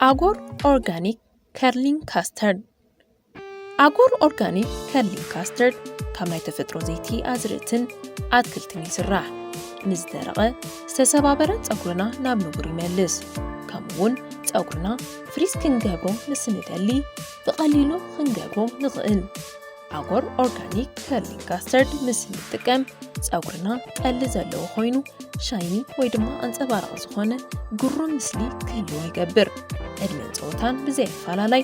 አጎር ኦርጋኒክ ከርሊንግ ካስተርድ አጎር ኦርጋኒክ ከርሊንግ ካስተርድ ካብ ናይ ተፈጥሮ ዘይቲ ኣዝርእትን ኣትክልትን ይስራሕ ንዝደረቐ ዝተሰባበረ ፀጉርና ናብ ንጉር ይመልስ ከምኡውን ፀጉርና ፍሪዝ ክንገብሮ ንስንደሊ ብቐሊሉ ክንገብሮ ንኽእል አጎር ኦርጋኒክ ከርሊንግ ካስተርድ ምስ ንጥቀም ፀጉርና ቀሊ ዘለዎ ኮይኑ ሻይኒ ወይ ድማ አንጸባራቂ ዝኾነ ጉሩም ምስሊ ክህልዎ ይገብር ዕድመን ፆታን ብዘይፈላለይ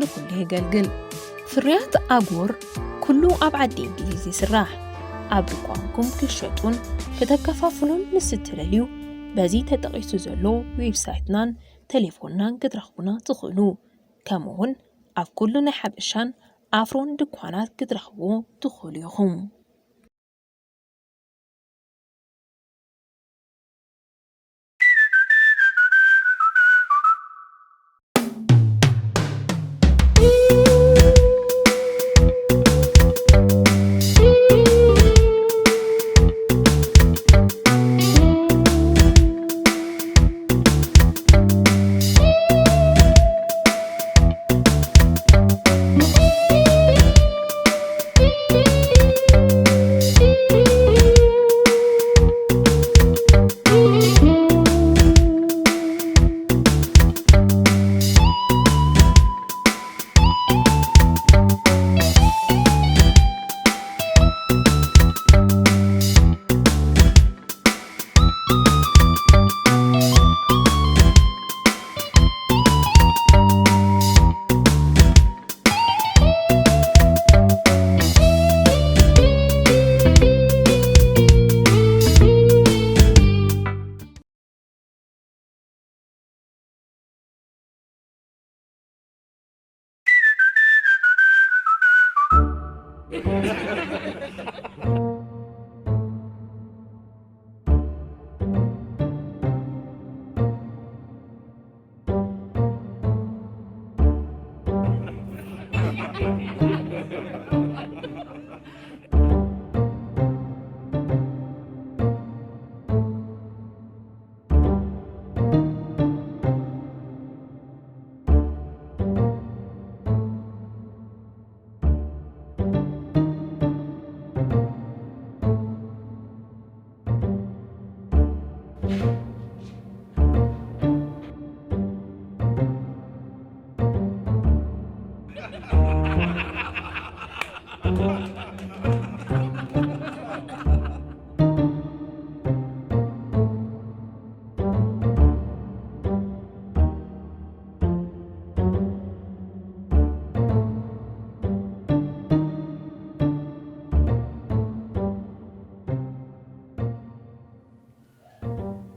ንኩሉ የገልግል ፍርያት አጎር ኩሉ ኣብ ዓዲ እንግሊዝ ይስራሕ ኣብ ድኳንኩም ክሸጡን ከተከፋፍሉን ንስትደልዩ በዚ ተጠቂሱ ዘሎ ዌብሳይትናን ቴሌፎንናን ክትረኽቡና ትኽእሉ ከምኡውን ኣብ ኩሉ ናይ ሓበሻን አፍሮን ድኳናት ክትረኽቡ ትኽእሉ ኢኹም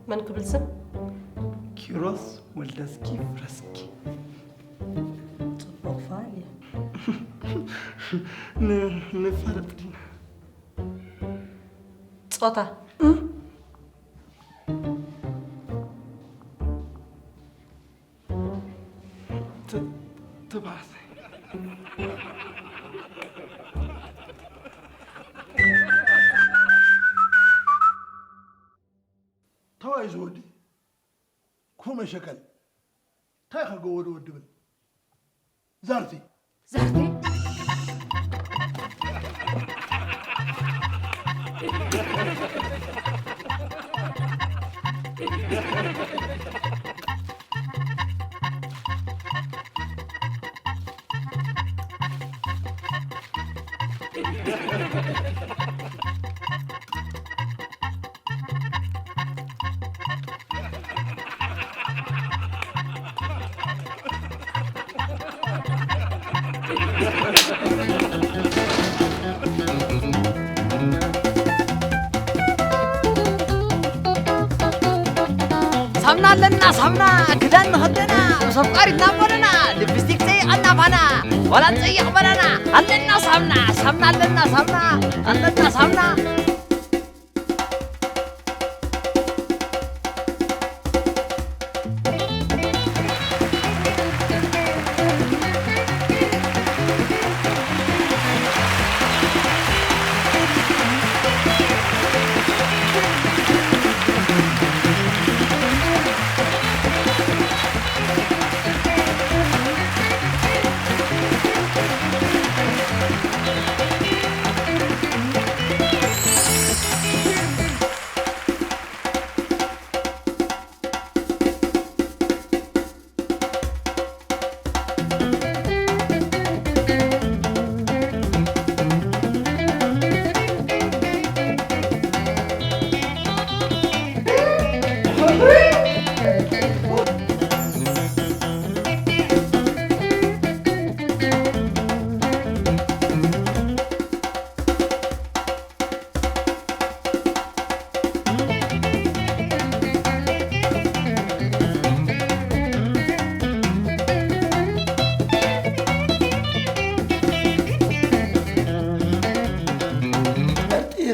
من قبل سم كيروس ولدسكي فرسكي طبق فعلي نفرق دينا صوتا تبعث تواي زودي كوما شكل تاخا قود ودبن زارتي سمنا لنا سمنا كدان خدنا وسبقاري نامنا لبستيك زي النافانا ولا زي قبلنا لنا سمنا سمنا لنا سمنا لنا سمنا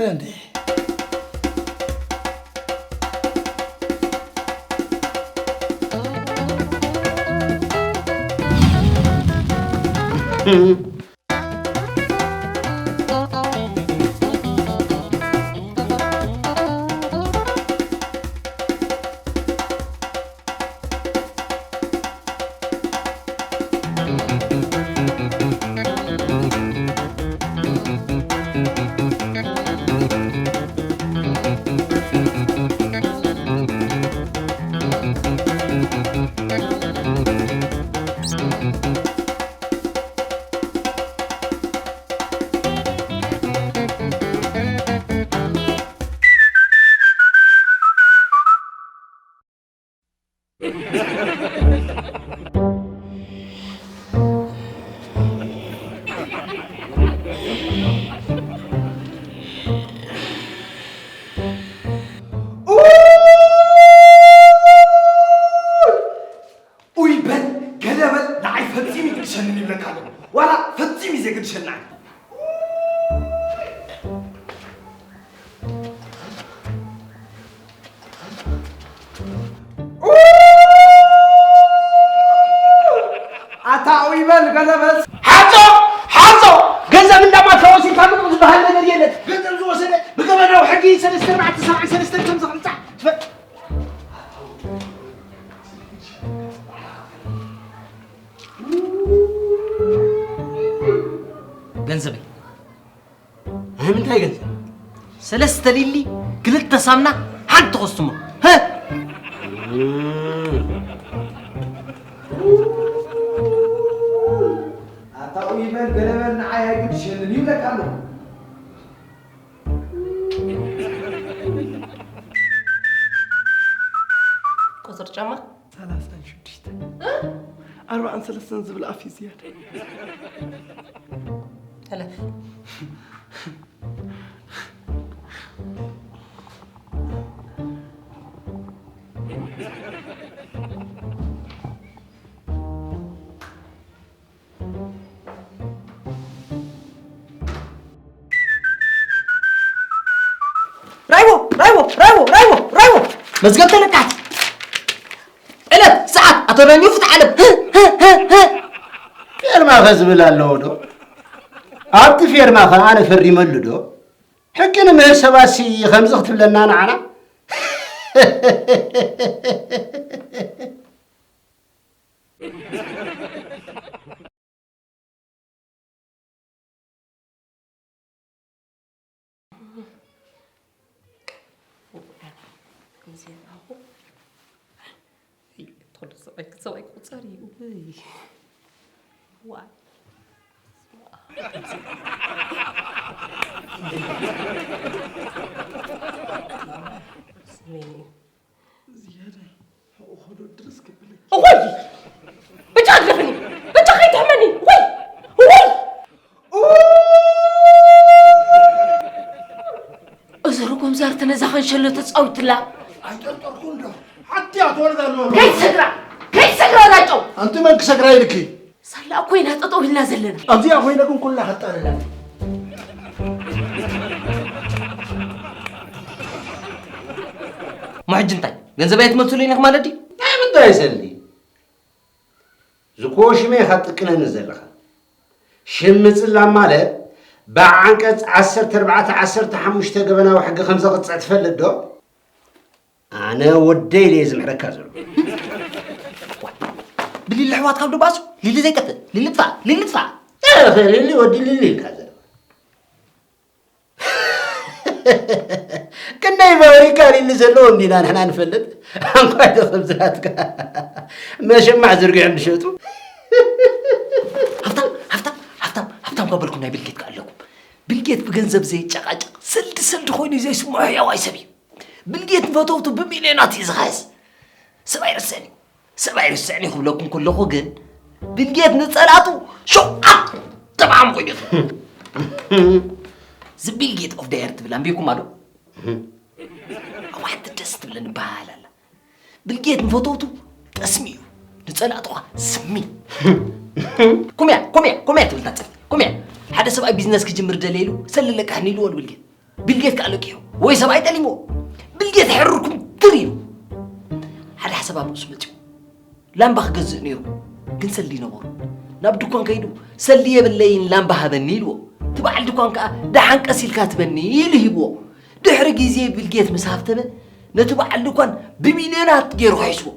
نيرندي ولا فتيمي زي كل شنع أتاوي بل قلبس حاجو جنزة من دم تواسي فاهم مش بهال نجار يلد جنزة زوا سنة بقبلنا وحقي سنستر مع تسعة سنستر كم خمسة ገንዘቤ ምን ታይገንዘ ሰለስተ ሊሊ ክልተ ሳምና ሓንቲ ቆስሞ አታው ይበል ገለበል ንዓያ ግድሽን ይብለካሉ ቁጥር ጫማ 36 43 ዝብል አፍ ዝያደ تلف رايبو مزقت لقات إلت ساعات أتراني يفتح علب كير ما غزبل اللودو أبتي فير ما أنا فري ملدو حكينا من سباسي خمسة اختب لنا نعنا سواي قصري واي زيادة أخذوا الدرس قبلك وي بتعرفني بتخي تحمني وي أزركم زارت نزخن شلت تصوت لا أيتركون ده حتى أتولد الله كيف سكرا راجو أنت من كسكراي لكي سلا أكوين هتطوه لنا زلنا أنت أخوي لكم كلها حتى أنا ما حجنتاي ገንዘባይት መጥቶልኝ ማለዲ አይ ምን ታይሰልኝ ዝኮሽ ሜ ኸጥቅነ ንዘለኸ ሽምጽላ ማለት በአንቀጽ 10 4 15 ገበናው ሕግ 5 ቅጽ ትፈልጥ ዶ አነ ወደይ ለዝም ሕረካ ዘሎ بلي الحوات كم دباسو للي زي كده للي ادفع للي ودي للي كذا كنا يبغى كان اللي زلون دينا نحن نفلت انقعد خبزاتك ماشي مع زرقي عند شوتو هفتم قبلكم ناي بالكيت قال لكم بالكيت بجنزب زي تشقاق سلد خويني زي سمو يا واي سبي بالكيت فوتوتو بمليونات يزغاز سبعير السعني هم لكم كلكم جن بالكيت نتصلاتو شو تمام قيد زبيل جيت اوف دايرت بلان بيكم مالو واحد تست بلن بالا بالكيت فوتوتو تسميو نتصلاتو سمي كوميا تبلتات كوميا حدا سبع بيزنس كجمر دليلو سللك حنيلو بالكيت بلجيت كالوكيو ويسمع يتلمو بلجيت حركم تريو على حسب أبو سمتيو لامبخ جزء نيرو كن سلي نور نبدو كون كيدو سلي بالليل لامبه هذا النيلو تبع الدكان كا دحنك أسيل كاتبني يلهبو دحر جيزي بلجيت مسافتنا نتبع الدكان بمليونات جيرو حيسو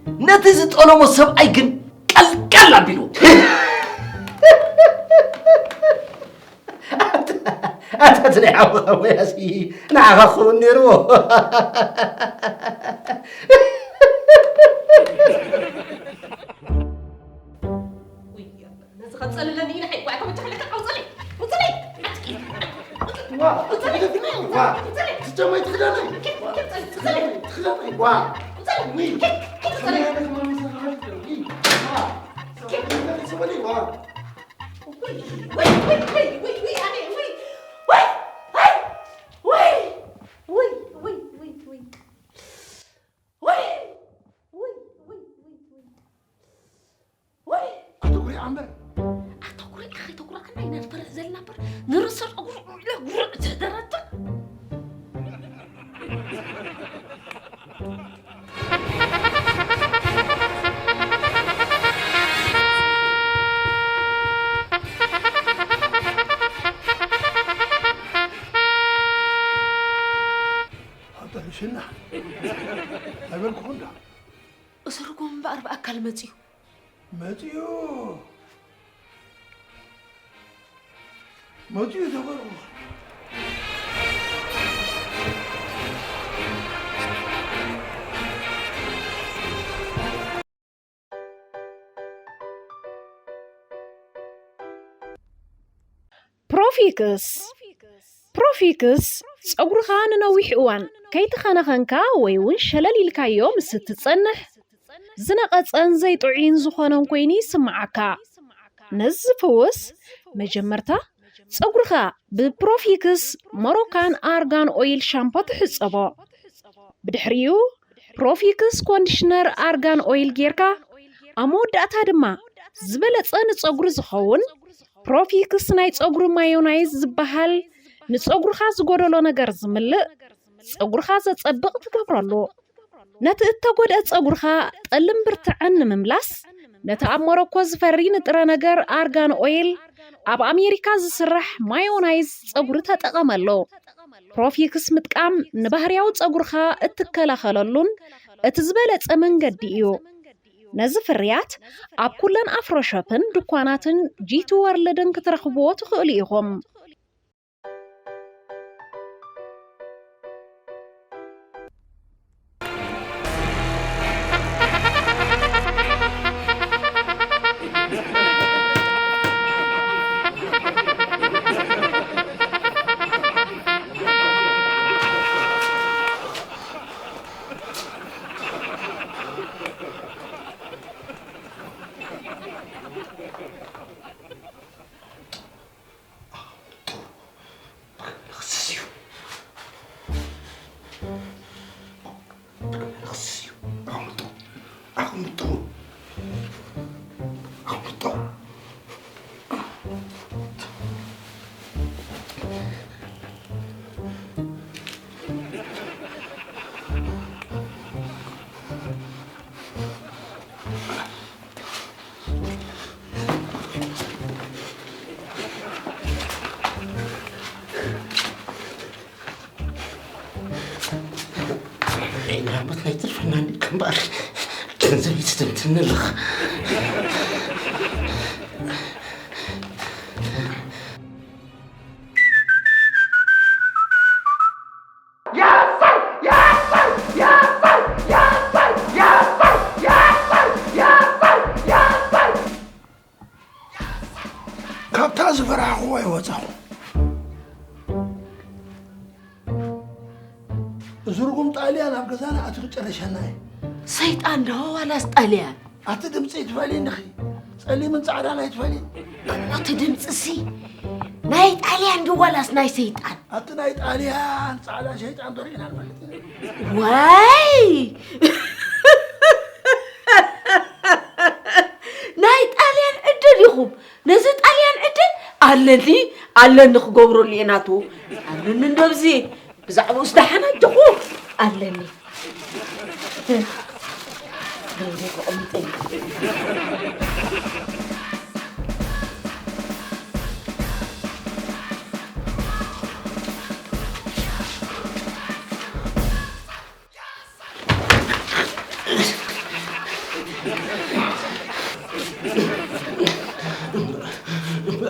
نتزت أنا مصاب أيكن كلا بيلو أتدري عوض يا سي نعم أخو نيرو شنو؟ أبلكم هنا. أسرقهم بأربع كلمتيو. ماتيو تبرو. بروفيكس صغر خان نويح اوان كيت خانخنكا ويون شلل الكايو مستتصنح زنقصن زي طعين زخونن كويني سمعكا نزفوس مجمرتا صغرخا ببروفيكس مروكان ارغان اويل شامبو تحصبو بدحريو بروفيكس كونديشنر ارغان اويل جيركا اموداتا دما زبلصن صغر زخون بروفيكس ناي صغر مايونايز زبحال نصغرخا زغودلو ነገር ዝምልእ صغرخ زصبق تገብረሉ ነቲ እተጎደ صغرخ ጠልም ብርትዕን ምምላስ ነቲ አሞሮኮ ዝፈሪ ንጥረ ነገር አርጋን ኦይል ኣብ አሜሪካ ዝስራሕ ማዮናይዝ صغር ተጠቀመሎ ፕሮፊክስ ምጥቃም ንባህሪያው صغرخ እትከላኸለሉን እቲ ዝበለጸ መንገዲ እዩ ነዚ ፍርያት ኣብ ኩለን አፍሮሾፕን ድኳናትን ጂቱ ወርልድን ክትረኽብዎ ትኽእሉ ኢኹም كمبار كنزل يستمتن لخ كابتاز فرح هو يوزعه زرقم طاليان أبغزانا أترجعلشاناي سيطان هو ولا طاليان أتدمص يتفالين أخي صلي من صعدانا يتفالين أتدمص سي ناي طاليان دو ولا ناي سيطان أتناي طاليان صعدا شيطان دورينا الملتين واي ناي طاليان عدد يخوب نزي طاليان عدد ኣለኒ ክገብሮ ልኢናቱ ኣለኒ እንደብዚ ብዛዕባ ውስዳሓና ጀኹ ኣለኒ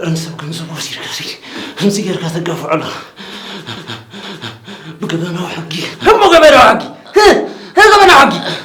أنسب كنسب وسير كسي مسير كاتقف على بقبنا وحقي هم قبنا وحقي ها قبنا وحقي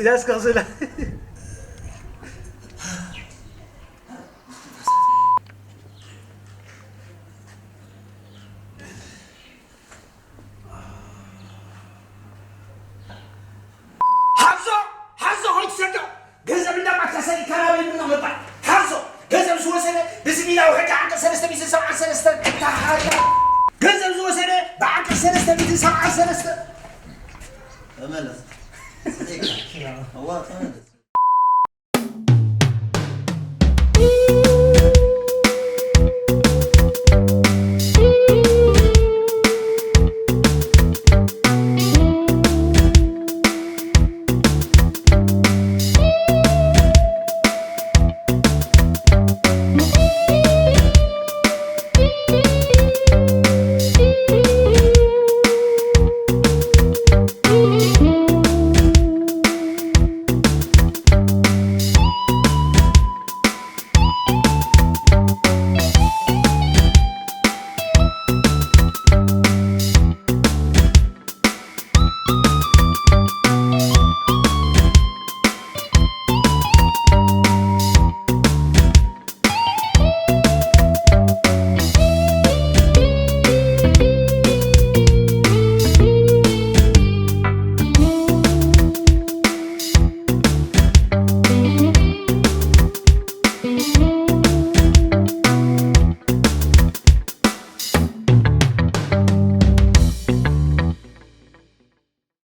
جالس كغسلها حظه هو تصدق جزء من دمك تسالي كلامي من مطلع حظه جزء من سوسنه بسم الله وحكى عنك سنه بيس 7 سنه جزء من سوسنه بعد سنه بيس 7 سنه أمانة هو أمانة